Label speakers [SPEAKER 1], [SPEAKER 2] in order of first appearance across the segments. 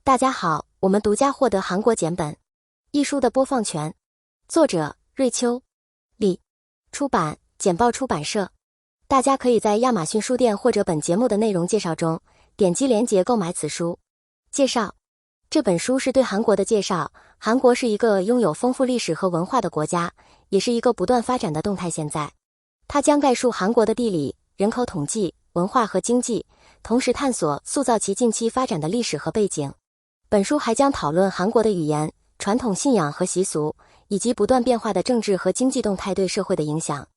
[SPEAKER 1] 大家好，我们独家获得韩国简本一书的播放权，作者瑞秋，李，出版简报出版社。大家可以在亚马逊书店或者本节目的内容介绍中点击链接购买此书。介绍：这本书是对韩国的介绍。韩国是一个拥有丰富历史和文化的国家，也是一个不断发展的动态现在。它将概述韩国的地理、人口统计、文化和经济，同时探索塑造其近期发展的历史和背景。本书还将讨论韩国的语言、传统信仰和习俗，以及不断变化的政治和经济动态对社会的影响。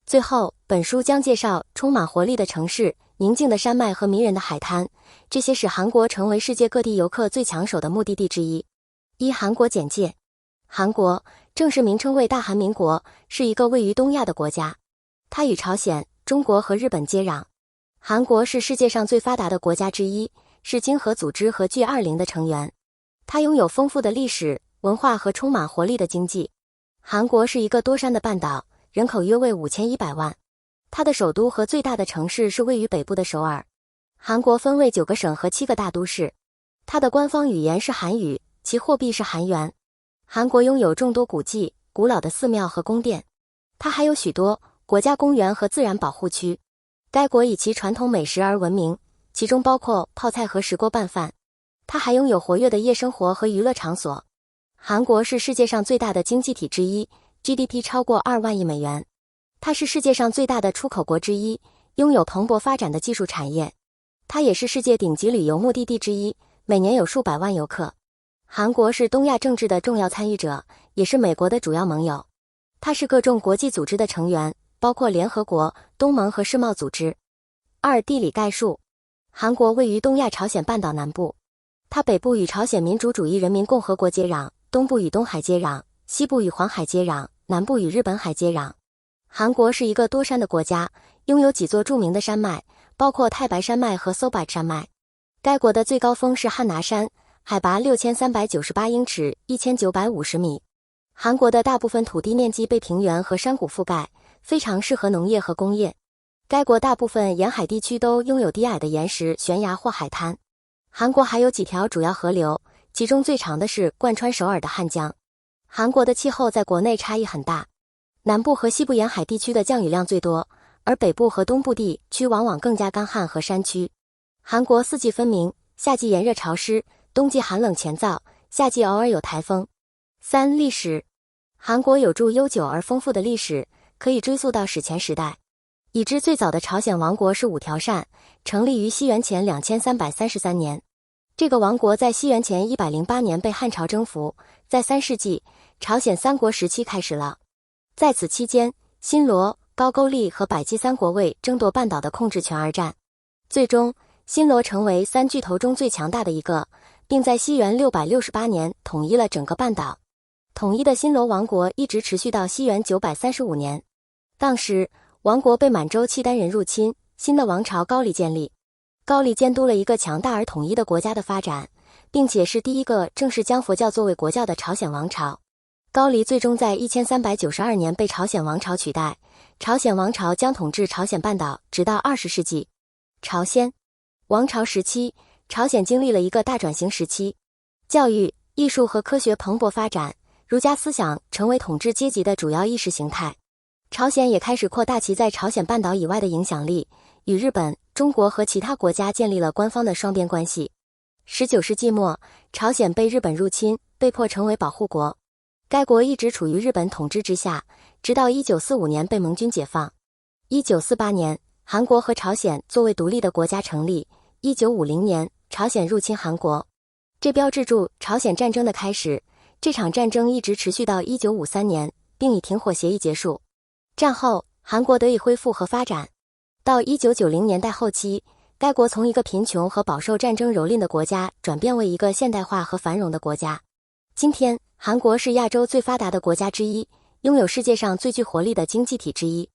[SPEAKER 1] 最后，本书将介绍充满活力的城市、宁静的山脉和迷人的海滩，这些使韩国成为世界各地游客最抢手的目的地之一。韩国简介：韩国，正式名称为大韩民国，是一个位于东亚的国家。它与朝鲜、中国和日本接壤。韩国是世界上最发达的国家之一，是经合组织和 G20 的成员。它拥有丰富的历史、文化和充满活力的经济。韩国是一个多山的半岛，人口约为5100万。它的首都和最大的城市是位于北部的首尔。韩国分为9个省和7个大都市。它的官方语言是韩语，其货币是韩元。韩国拥有众多古迹、古老的寺庙和宫殿。它还有许多国家公园和自然保护区。该国以其传统美食而闻名，其中包括泡菜和石锅拌饭。它还拥有活跃的夜生活和娱乐场所。韩国是世界上最大的经济体之一， GDP 超过2万亿美元。它是世界上最大的出口国之一，拥有蓬勃发展的技术产业。它也是世界顶级旅游目的地之一，每年有数百万游客。韩国是东亚政治的重要参与者，也是美国的主要盟友。它是各种国际组织的成员，包括联合国、东盟和世贸组织。地理概述：韩国位于东亚朝鲜半岛南部，它北部与朝鲜民主主义人民共和国接壤，东部与东海接壤，西部与黄海接壤，南部与日本海接壤。韩国是一个多山的国家，拥有几座著名的山脉，包括太白山脉和搜柏山脉。该国的最高峰是汉拿山，海拔6398英尺，1950米。韩国的大部分土地面积被平原和山谷覆盖，非常适合农业和工业。该国大部分沿海地区都拥有低矮的岩石、悬崖或海滩。韩国还有几条主要河流，其中最长的是贯穿首尔的汉江。韩国的气候在国内差异很大，南部和西部沿海地区的降雨量最多，而北部和东部地区往往更加干旱和山区。韩国四季分明，夏季炎热潮湿，冬季寒冷乾燥，夏季偶尔有台风。历史：韩国有著悠久而丰富的历史，可以追溯到史前时代。已知最早的朝鲜王国是五条鄯，成立于西元前2333年。这个王国在西元前108年被汉朝征服，在3世纪，朝鲜三国时期开始了。在此期间，新罗、高句丽和百济三国为争夺半岛的控制权而战。最终，新罗成为3巨头中最强大的一个，并在西元668年统一了整个半岛。统一的新罗王国一直持续到西元935年。当时，王国被满洲契丹人入侵，新的王朝高丽建立。高丽监督了一个强大而统一的国家的发展，并且是第一个正式将佛教作为国教的朝鲜王朝。高丽最终在1392年被朝鲜王朝取代，朝鲜王朝将统治朝鲜半岛直到20世纪。朝鲜王朝时期，朝鲜经历了一个大转型时期，教育、艺术和科学蓬勃发展，儒家思想成为统治阶级的主要意识形态。朝鲜也开始扩大其在朝鲜半岛以外的影响力，与日本、中国和其他国家建立了官方的双边关系。19世纪末，朝鲜被日本入侵，被迫成为保护国。该国一直处于日本统治之下，直到1945年被盟军解放。1948年，韩国和朝鲜作为独立的国家成立。1950年，朝鲜入侵韩国，这标志着朝鲜战争的开始。这场战争一直持续到1953年，并以停火协议结束。战后，韩国得以恢复和发展。到1990年代后期，该国从一个贫穷和饱受战争蹂躏的国家转变为一个现代化和繁荣的国家。今天，韩国是亚洲最发达的国家之一，拥有世界上最具活力的经济体之一。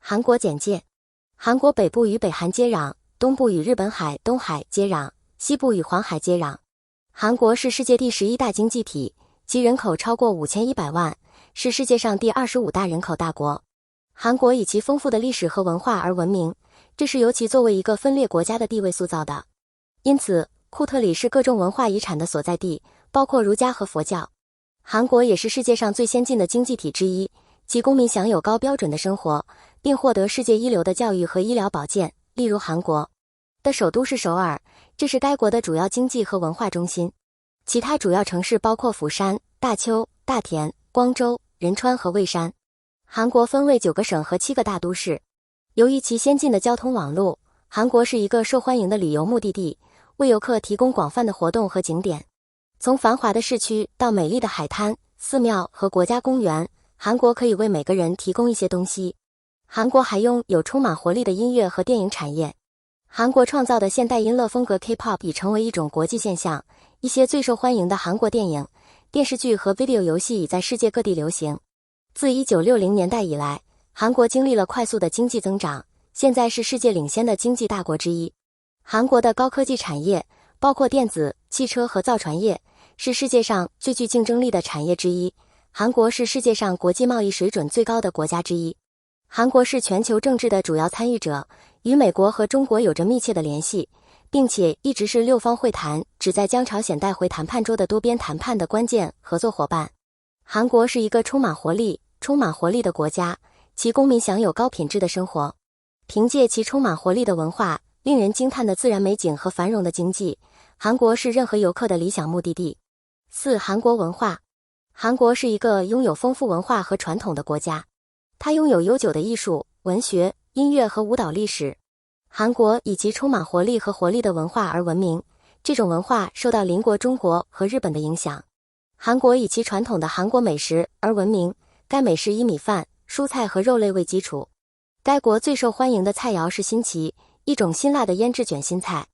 [SPEAKER 1] 韩国简介：韩国北部与北韩接壤，东部与日本海、东海接壤，西部与黄海接壤。韩国是世界第11大经济体，其人口超过5100万，是世界上第25大人口大国。韩国以其丰富的历史和文化而闻名，这是由其作为一个分裂国家的地位塑造的。因此，库特里是各种文化遗产的所在地，包括儒家和佛教。韩国也是世界上最先进的经济体之一，其公民享有高标准的生活，并获得世界一流的教育和医疗保健。例如韩国的首都是首尔，这是该国的主要经济和文化中心。其他主要城市包括釜山、大邱、大田、光州、仁川和蔚山。韩国分为9个省和7个大都市。由于其先进的交通网络，韩国是一个受欢迎的旅游目的地，为游客提供广泛的活动和景点。从繁华的市区到美丽的海滩、寺庙和国家公园，韩国可以为每个人提供一些东西。韩国还拥有充满活力的音乐和电影产业。韩国创造的现代音乐风格 K-pop 已成为一种国际现象，一些最受欢迎的韩国电影、电视剧和 video 游戏已在世界各地流行。自1960年代以来，韩国经历了快速的经济增长，现在是世界领先的经济大国之一。韩国的高科技产业，包括电子、汽车和造船业，是世界上最具竞争力的产业之一。韩国是世界上国际贸易水准最高的国家之一。韩国是全球政治的主要参与者，与美国和中国有着密切的联系，并且一直是6方会谈旨在将朝鲜带回谈判桌的多边谈判的关键合作伙伴。韩国是一个充满活力的国家，其公民享有高品质的生活。凭借其充满活力的文化、令人惊叹的自然美景和繁荣的经济，韩国是任何游客的理想目的地。4. 韩国文化。韩国是一个拥有丰富文化和传统的国家，它拥有悠久的艺术、文学、音乐和舞蹈历史。韩国以其充满活力和活力的文化而闻名，这种文化受到邻国中国和日本的影响。韩国以其传统的韩国美食而闻名，该美食以米饭、蔬菜和肉类为基础。该国最受欢迎的菜肴是辛奇，一种辛辣的腌制卷心菜。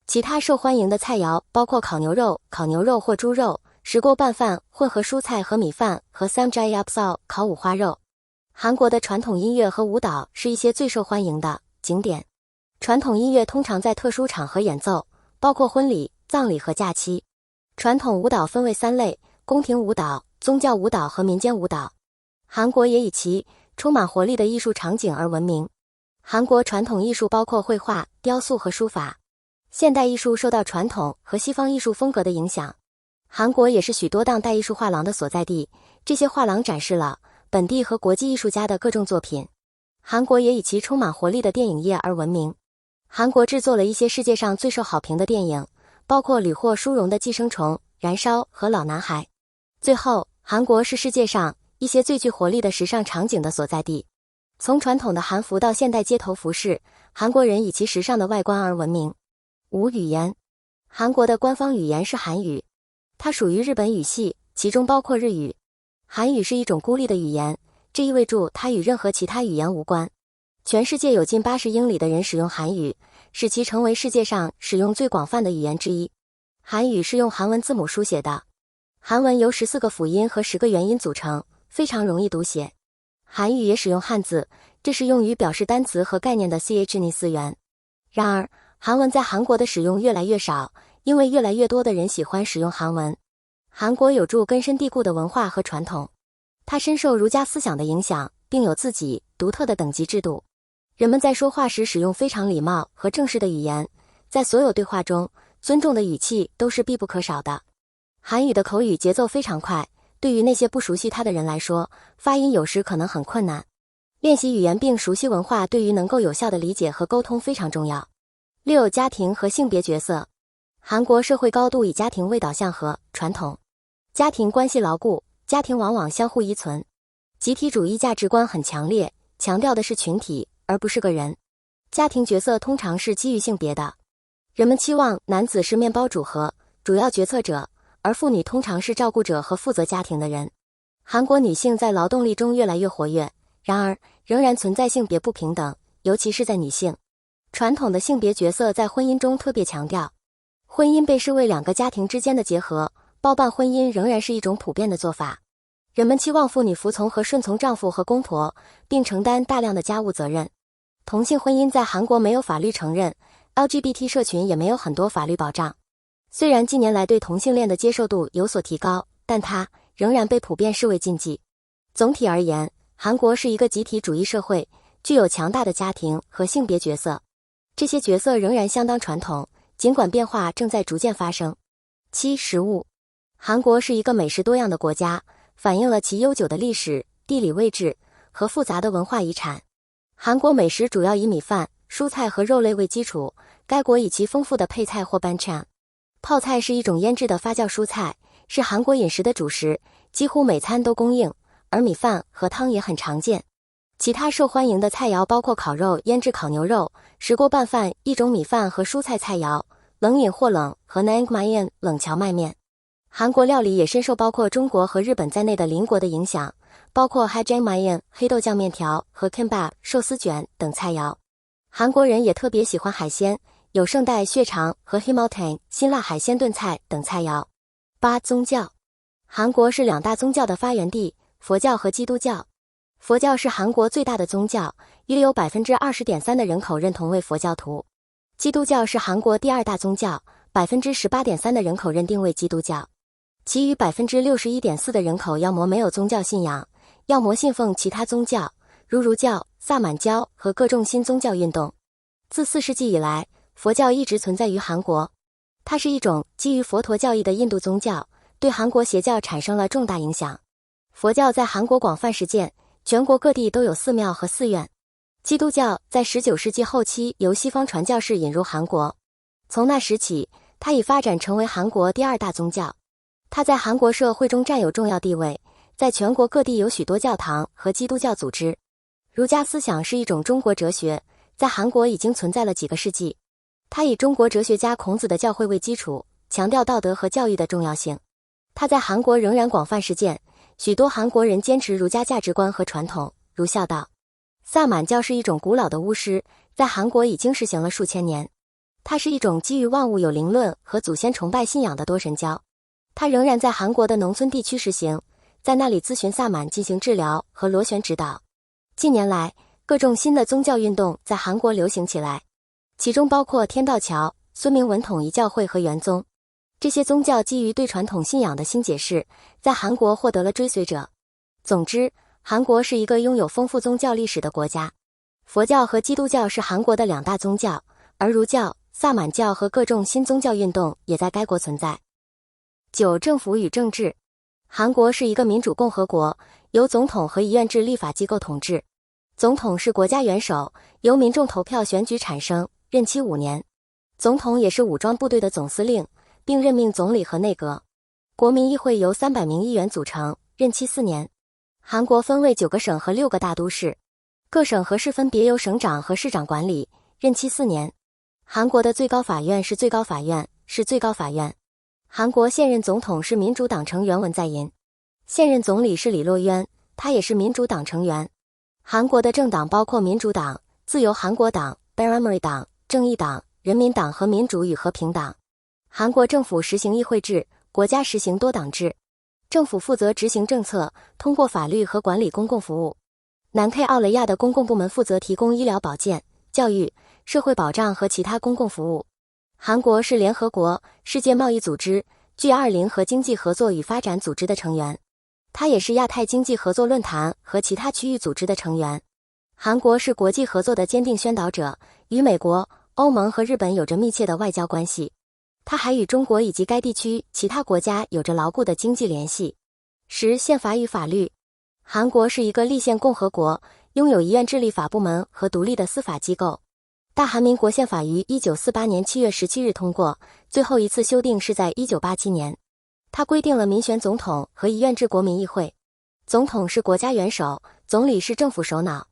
[SPEAKER 1] 其他受欢迎的菜肴包括烤牛肉或猪肉、石锅拌饭混合蔬菜和米饭和 samgyeopsal 烤五花肉。韩国的传统音乐和舞蹈是一些最受欢迎的景点。传统音乐通常在特殊场合演奏，包括婚礼、葬礼和假期。传统舞蹈分为3类：宫廷舞蹈、宗教舞蹈和民间舞蹈。韩国也以其充满活力的艺术场景而闻名。韩国传统艺术包括绘画、雕塑和书法。现代艺术受到传统和西方艺术风格的影响。韩国也是许多当代艺术画廊的所在地，这些画廊展示了本地和国际艺术家的各种作品。韩国也以其充满活力的电影业而闻名。韩国制作了一些世界上最受好评的电影，包括屡获殊荣的《寄生虫》、《燃烧》和《老男孩》。最后，韩国是世界上一些最具活力的时尚场景的所在地。从传统的韩服到现代街头服饰，韩国人以其时尚的外观而闻名。5. 语言。韩国的官方语言是韩语，它属于日本语系，其中包括日语。韩语是一种孤立的语言，这意味着它与任何其他语言无关。全世界有近80英里的人使用韩语，使其成为世界上使用最广泛的语言之一。韩语是用韩文字母书写的，韩文由14个辅音和10个元音组成，非常容易读写。韩语也使用汉字，这是用于表示单词和概念的 ch 逆4元。然而，韩文在韩国的使用越来越少，因为越来越多的人喜欢使用韩文。韩国有着根深蒂固的文化和传统，它深受儒家思想的影响，并有自己独特的等级制度。人们在说话时使用非常礼貌和正式的语言，在所有对话中，尊重的语气都是必不可少的。韩语的口语节奏非常快，对于那些不熟悉它的人来说，发音有时可能很困难。练习语言并熟悉文化对于能够有效的理解和沟通非常重要。6. 家庭和性别角色。韩国社会高度以家庭为导向和传统，家庭关系牢固，家庭往往相互依存。集体主义价值观很强烈，强调的是群体，而不是个人。家庭角色通常是基于性别的，人们期望男子是面包主和主要决策者，而妇女通常是照顾者和负责家庭的人。韩国女性在劳动力中越来越活跃，然而仍然存在性别不平等，尤其是在女性。传统的性别角色在婚姻中特别强调，婚姻被视为2个家庭之间的结合，包办婚姻仍然是一种普遍的做法。人们期望妇女服从和顺从丈夫和公婆，并承担大量的家务责任。同性婚姻在韩国没有法律承认， LGBT 社群也没有很多法律保障。虽然近年来对同性恋的接受度有所提高，但它仍然被普遍视为禁忌。总体而言，韩国是一个集体主义社会，具有强大的家庭和性别角色。这些角色仍然相当传统，尽管变化正在逐渐发生。7. 食物。韩国是一个美食多样的国家，反映了其悠久的历史、地理位置和复杂的文化遗产。韩国美食主要以米饭、蔬菜和肉类为基础，该国以其丰富的配菜或banchan。泡菜是一种腌制的发酵蔬菜，是韩国饮食的主食，几乎每餐都供应，而米饭和汤也很常见。其他受欢迎的菜肴包括烤肉、腌制烤牛肉、石锅拌饭一种米饭和蔬菜菜肴，冷饮或冷和 naengmyeon 冷荞麦面。韩国料理也深受包括中国和日本在内的邻国的影响，包括 hajangmyeon 黑豆酱面条和 kimbap 寿司卷等菜肴。韩国人也特别喜欢海鲜，有圣代血肠和 himoltae 辛辣海鲜炖菜等菜肴。8. 宗教。韩国是两大宗教的发源地，佛教和基督教。佛教是韩国最大的宗教，约有 20.3% 的人口认同为佛教徒。基督教是韩国第二大宗教， 18.3% 的人口认定为基督教。其余 61.4% 的人口要么没有宗教信仰，要么信奉其他宗教，如儒教、萨满教和各种新宗教运动。自4世纪以来，佛教一直存在于韩国。它是一种基于佛陀教义的印度宗教，对韩国邪教产生了重大影响。佛教在韩国广泛实践，全国各地都有寺庙和寺院。基督教在19世纪后期由西方传教士引入韩国，从那时起，它已发展成为韩国第二大宗教。它在韩国社会中占有重要地位，在全国各地有许多教堂和基督教组织。儒家思想是一种中国哲学，在韩国已经存在了几个世纪。它以中国哲学家孔子的教诲为基础，强调道德和教育的重要性。它在韩国仍然广泛实践，许多韩国人坚持儒家价值观和传统，如孝道。萨满教是一种古老的巫师，在韩国已经实行了数千年。它是一种基于万物有灵论和祖先崇拜信仰的多神教。它仍然在韩国的农村地区实行，在那里咨询萨满进行治疗和螺旋指导。近年来，各种新的宗教运动在韩国流行起来，其中包括天道教、孙明文统一教会和元宗。这些宗教基于对传统信仰的新解释，在韩国获得了追随者。总之，韩国是一个拥有丰富宗教历史的国家。佛教和基督教是韩国的两大宗教，而儒教、萨满教和各种新宗教运动也在该国存在。9. 政府与政治。韩国是一个民主共和国，由总统和议院制立法机构统治。总统是国家元首，由民众投票选举产生，任期5年。总统也是武装部队的总司令，并任命总理和内阁。国民议会由300名议员组成，任期4年。韩国分为9个省和6个大都市，各省和市分别由省长和市长管理，任期4年。韩国的最高法院是最高法院，是最高法院。韩国现任总统是民主党成员文在寅，现任总理是李洛渊，他也是民主党成员。韩国的政党包括民主党、自由韩国党、Bareunmari党、正义党、人民党和民主与和平党。韩国政府实行议会制，国家实行多党制。政府负责执行政策，通过法律和管理公共服务。南 K 奥雷亚的公共部门负责提供医疗保健、教育、社会保障和其他公共服务。韩国是联合国、世界贸易组织、G20和经济合作与发展组织的成员。它也是亚太经济合作论坛和其他区域组织的成员。韩国是国际合作的坚定宣导者，与美国、欧盟和日本有着密切的外交关系。它还与中国以及该地区其他国家有着牢固的经济联系。10. 宪法与法律。韩国是一个立宪共和国，拥有议院制立法部门和独立的司法机构。大韩民国宪法于1948年7月17日通过，最后一次修订是在1987年。它规定了民选总统和议院制国民议会。总统是国家元首，总理是政府首脑。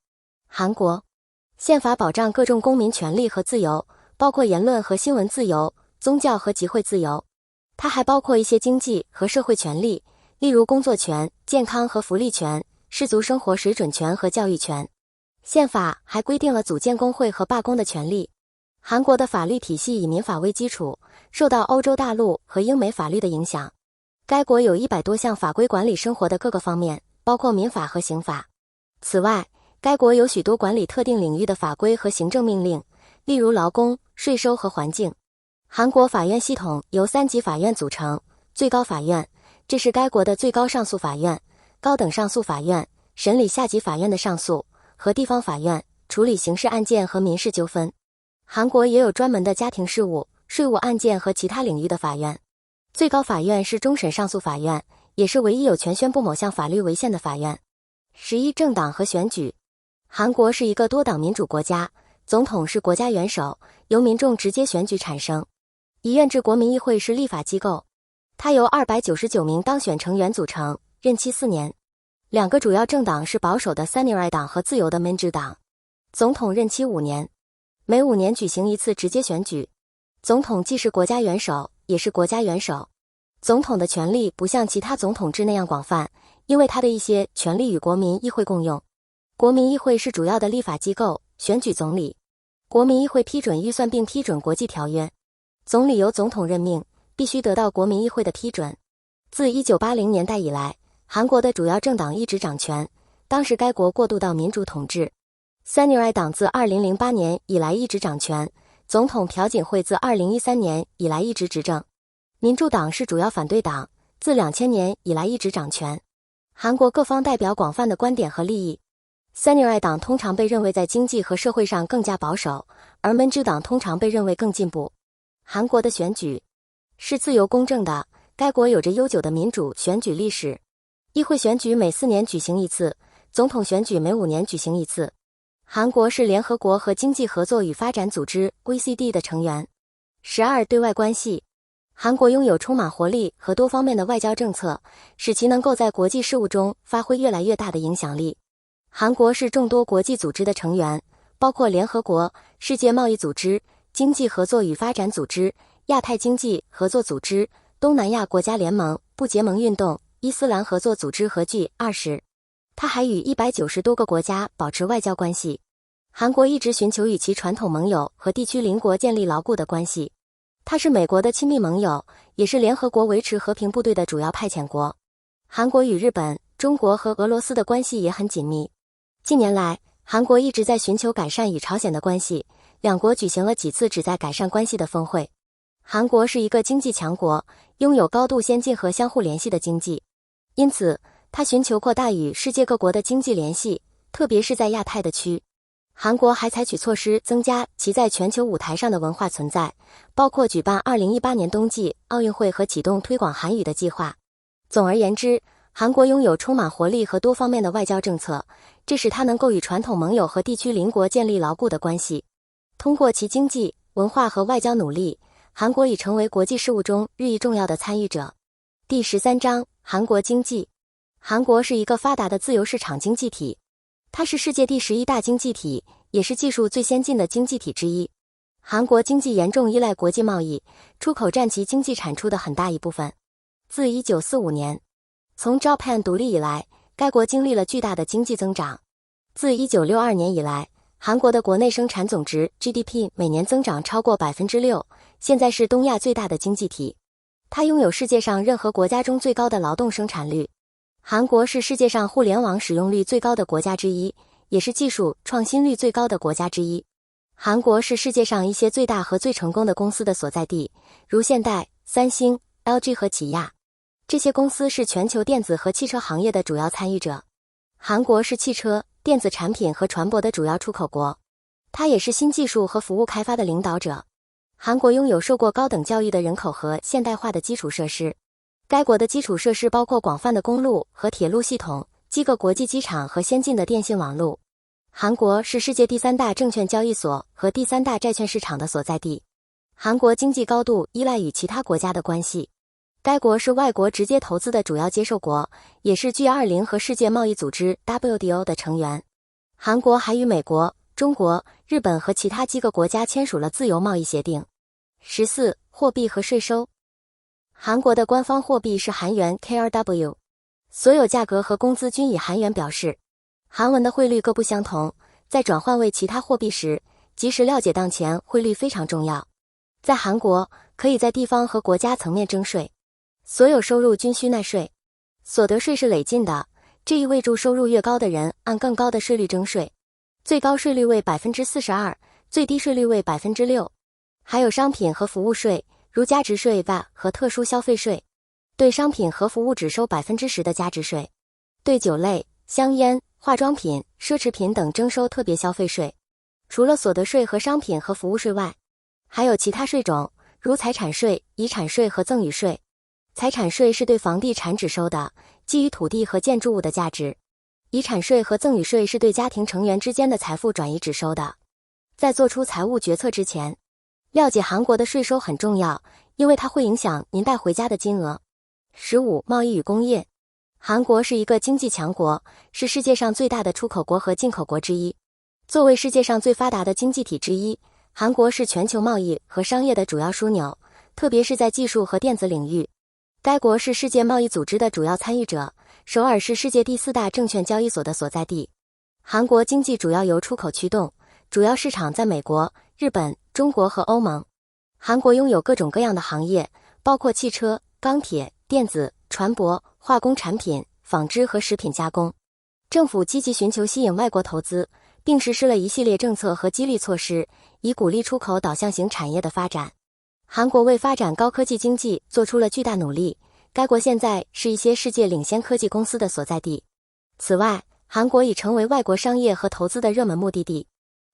[SPEAKER 1] 韩国宪法保障各种公民权利和自由，包括言论和新闻自由、宗教和集会自由。它还包括一些经济和社会权利，例如工作权、健康和福利权、氏族生活水准权和教育权。宪法还规定了组建工会和罢工的权利。韩国的法律体系以民法为基础，受到欧洲大陆和英美法律的影响。该国有100多项法规管理生活的各个方面，包括民法和刑法。此外，该国有许多管理特定领域的法规和行政命令，例如劳工、税收和环境。韩国法院系统由3级法院组成：最高法院，这是该国的最高上诉法院；高等上诉法院，审理下级法院的上诉；和地方法院，处理刑事案件和民事纠纷。韩国也有专门的家庭事务，税务案件和其他领域的法院。最高法院是终审上诉法院，也是唯一有权宣布某项法律违宪的法院。11政党和选举。韩国是一个多党民主国家，总统是国家元首，由民众直接选举产生。议院制国民议会是立法机构，它由299名当选成员组成，任期4年。两个主要政党是保守的Saenilai党和自由的民主党。总统任期5年，每5年举行一次直接选举。总统既是国家元首，也是国家元首。总统的权力不像其他总统制那样广泛，因为他的一些权力与国民议会共用。国民议会是主要的立法机构，选举总理。国民议会批准预算并批准国际条约。总理由总统任命，必须得到国民议会的批准。自1980年代以来，韩国的主要政党一直掌权，当时该国过渡到民主统治。Saenilai党自2008年以来一直掌权，总统朴槿惠自2013年以来一直执政。民主党是主要反对党，自2000年以来一直掌权。韩国各方代表广泛的观点和利益。Saenilai党通常被认为在经济和社会上更加保守，而民主党通常被认为更进步。韩国的选举是自由公正的，该国有着悠久的民主选举历史。议会选举每4年举行一次，总统选举每5年举行一次。韩国是联合国和经济合作与发展组织 OECD 的成员。12对外关系。韩国拥有充满活力和多方面的外交政策，使其能够在国际事务中发挥越来越大的影响力。韩国是众多国际组织的成员，包括联合国、世界贸易组织、经济合作与发展组织、亚太经济合作组织、东南亚国家联盟、不结盟运动、伊斯兰合作组织和 G20。它还与190多个国家保持外交关系。韩国一直寻求与其传统盟友和地区邻国建立牢固的关系。它是美国的亲密盟友，也是联合国维持和平部队的主要派遣国。韩国与日本、中国和俄罗斯的关系也很紧密。近年来，韩国一直在寻求改善与朝鲜的关系，两国举行了几次旨在改善关系的峰会。韩国是一个经济强国，拥有高度先进和相互联系的经济，因此它寻求扩大与世界各国的经济联系，特别是在亚太的区。韩国还采取措施增加其在全球舞台上的文化存在，包括举办2018年冬季奥运会和启动推广韩语的计划。总而言之，韩国拥有充满活力和多方面的外交政策，这使它能够与传统盟友和地区邻国建立牢固的关系。通过其经济、文化和外交努力，韩国已成为国际事务中日益重要的参与者。第13章，韩国经济。韩国是一个发达的自由市场经济体，它是世界第11大经济体，也是技术最先进的经济体之一。韩国经济严重依赖国际贸易，出口占其经济产出的很大一部分。自1945年，从 Japan 独立以来，该国经历了巨大的经济增长。自1962年以来，韩国的国内生产总值 GDP 每年增长超过 6%， 现在是东亚最大的经济体。它拥有世界上任何国家中最高的劳动生产率。韩国是世界上互联网使用率最高的国家之一，也是技术创新率最高的国家之一。韩国是世界上一些最大和最成功的公司的所在地，如现代、三星、LG 和起亚。这些公司是全球电子和汽车行业的主要参与者。韩国是汽车、电子产品和船舶的主要出口国，它也是新技术和服务开发的领导者。韩国拥有受过高等教育的人口和现代化的基础设施。该国的基础设施包括广泛的公路和铁路系统、几个国际机场和先进的电信网络。韩国是世界第3大证券交易所和第3大债券市场的所在地。韩国经济高度依赖与其他国家的关系。该国是外国直接投资的主要接受国，也是 G20 和世界贸易组织 WTO 的成员。韩国还与美国、中国、日本和其他几个国家签署了自由贸易协定。14. 货币和税收。韩国的官方货币是韩元 KRW， 所有价格和工资均以韩元表示。韩文的汇率各不相同，在转换为其他货币时，及时了解当前汇率非常重要。在韩国，可以在地方和国家层面征税。所有收入均需纳税，所得税是累进的，这意味着收入越高的人按更高的税率征税。最高税率为 42%， 最低税率为 6%。还有商品和服务税，如加值税 VAT 和特殊消费税。对商品和服务只收 10% 的加值税。对酒类、香烟、化妆品、奢侈品等征收特别消费税。除了所得税和商品和服务税外，还有其他税种，如财产税、遗产税和赠与税。财产税是对房地产只收的基于土地和建筑物的价值，遗产税和赠与税是对家庭成员之间的财富转移只收的。在做出财务决策之前，了解韩国的税收很重要，因为它会影响您带回家的金额。15. 贸易与工业。韩国是一个经济强国，是世界上最大的出口国和进口国之一。作为世界上最发达的经济体之一，韩国是全球贸易和商业的主要枢纽，特别是在技术和电子领域。该国是世界贸易组织的主要参与者，首尔是世界第4大证券交易所的所在地。韩国经济主要由出口驱动，主要市场在美国、日本、中国和欧盟。韩国拥有各种各样的行业，包括汽车、钢铁、电子、船舶、化工产品、纺织和食品加工。政府积极寻求吸引外国投资，并实施了一系列政策和激励措施，以鼓励出口导向型产业的发展。韩国为发展高科技经济做出了巨大努力，该国现在是一些世界领先科技公司的所在地。此外，韩国已成为外国商业和投资的热门目的地。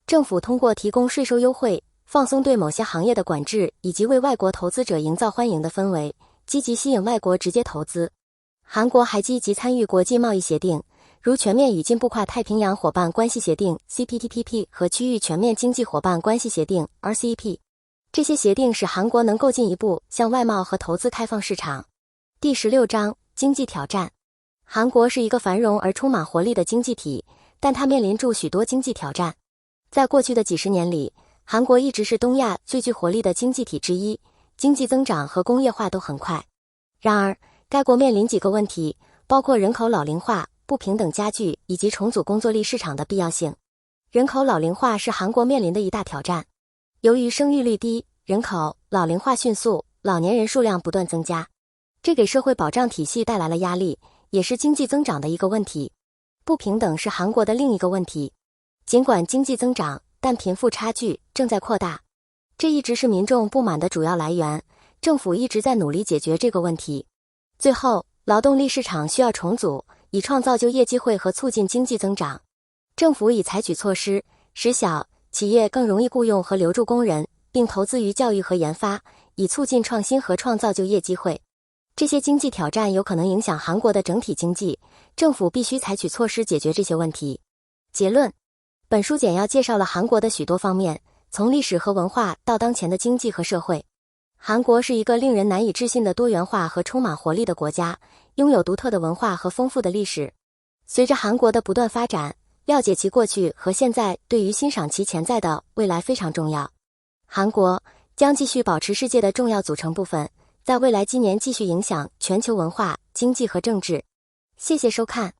[SPEAKER 1] 政府通过提供税收优惠、放松对某些行业的管制，以及为外国投资者营造欢迎的氛围，积极吸引外国直接投资。韩国还积极参与国际贸易协定，如全面与进步跨太平洋伙伴关系协定 （CPTPP） 和区域全面经济伙伴关系协定 （RCEP）。这些协定使韩国能够进一步向外贸和投资开放市场。第16章经济挑战。韩国是一个繁荣而充满活力的经济体，但它面临住许多经济挑战。在过去的几十年里，韩国一直是东亚最具活力的经济体之一，经济增长和工业化都很快。然而，该国面临几个问题，包括人口老龄化、不平等加剧以及重组工作力市场的必要性。人口老龄化是韩国面临的一大挑战。由于生育率低，人口老龄化迅速，老年人数量不断增加，这给社会保障体系带来了压力，也是经济增长的一个问题。不平等是韩国的另一个问题。尽管经济增长，但贫富差距正在扩大，这一直是民众不满的主要来源。政府一直在努力解决这个问题。最后，劳动力市场需要重组，以创造就业机会和促进经济增长。政府已采取措施，使小企业更容易雇佣和留住工人，并投资于教育和研发，以促进创新和创造就业机会。这些经济挑战有可能影响韩国的整体经济，政府必须采取措施解决这些问题。结论：本书简要介绍了韩国的许多方面，从历史和文化到当前的经济和社会。韩国是一个令人难以置信的多元化和充满活力的国家，拥有独特的文化和丰富的历史。随着韩国的不断发展，了解其过去和现在对于欣赏其潜在的未来非常重要。韩国将继续保持世界的重要组成部分，在未来几年继续影响全球文化、经济和政治。谢谢收看。